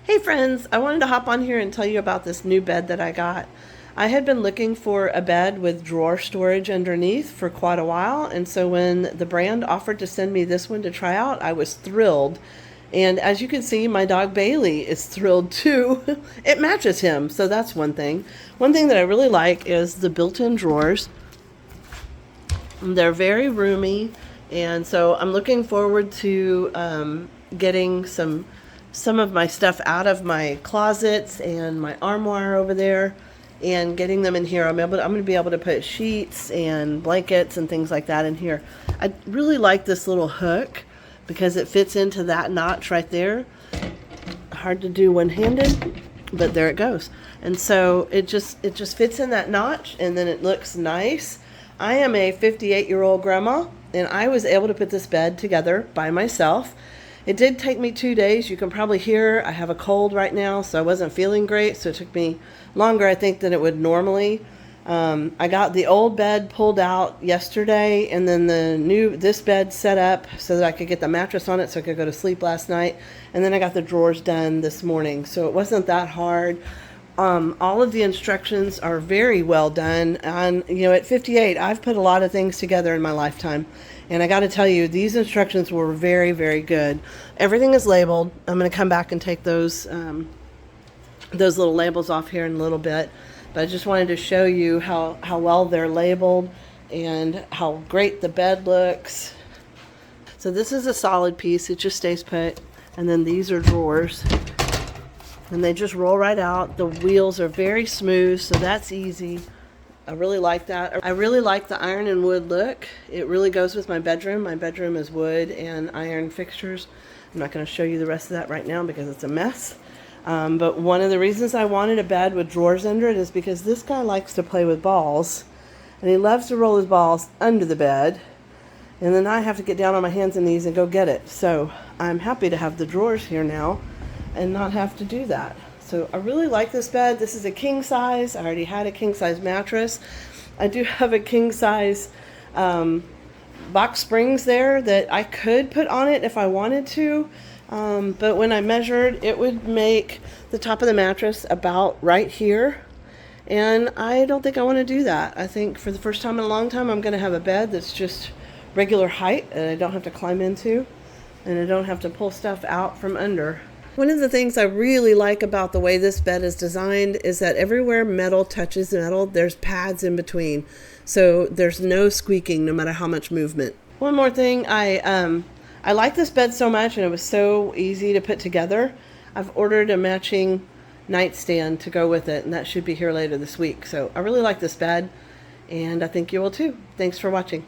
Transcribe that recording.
Hey friends, I wanted to hop on here and tell you about this new bed that I got. I had been looking for a bed with drawer storage underneath for quite a while, and so when the brand offered to send me this one to try out, I was thrilled. And as you can see, my dog Bailey is thrilled too. It matches him, so that's one thing. One thing that I really like is the built-in drawers. They're very roomy, and so I'm looking forward to getting some of my stuff out of my closets and my armoire over there and getting them in here. I'm going to be able to put sheets and blankets and things like that in here. I really like this little hook because it fits into that notch right there. Hard to do one-handed, but there it goes. And so it just fits in that notch, and then it looks nice. I am a 58-year-old grandma, and I was able to put this bed together by myself. It did take me 2 days. You can probably hear I have a cold right now, so I wasn't feeling great, so it took me longer, I think, than it would normally. I got the old bed pulled out yesterday, and then this bed set up so that I could get the mattress on it so I could go to sleep last night, and then I got the drawers done this morning, so it wasn't that hard. All of the instructions are very well done, and at 58, I've put a lot of things together in my lifetime. And I got to tell you, these instructions were very, very good. Everything is labeled. I'm going to come back and take those little labels off here in a little bit. But I just wanted to show you how well they're labeled and how great the bed looks. So this is a solid piece. It just stays put. And then these are drawers. And they just roll right out. The wheels are very smooth, so that's easy. I really like that. I really like the iron and wood look. It really goes with my bedroom. My bedroom is wood and iron fixtures. I'm not going to show you the rest of that right now because it's a mess. But one of the reasons I wanted a bed with drawers under it is because this guy likes to play with balls. And he loves to roll his balls under the bed. And then I have to get down on my hands and knees and go get it. So I'm happy to have the drawers here now and not have to do that. So I really like this bed. This is a king size. I already had a king size mattress. I do have a king size box springs there that I could put on it if I wanted to. But when I measured, it would make the top of the mattress about right here. And I don't think I want to do that. I think for the first time in a long time, I'm going to have a bed that's just regular height and I don't have to climb into, and I don't have to pull stuff out from under. One of the things I really like about the way this bed is designed is that everywhere metal touches metal, there's pads in between. So there's no squeaking no matter how much movement. One more thing, I like this bed so much, and it was so easy to put together. I've ordered a matching nightstand to go with it, and that should be here later this week. So I really like this bed, and I think you will too. Thanks for watching.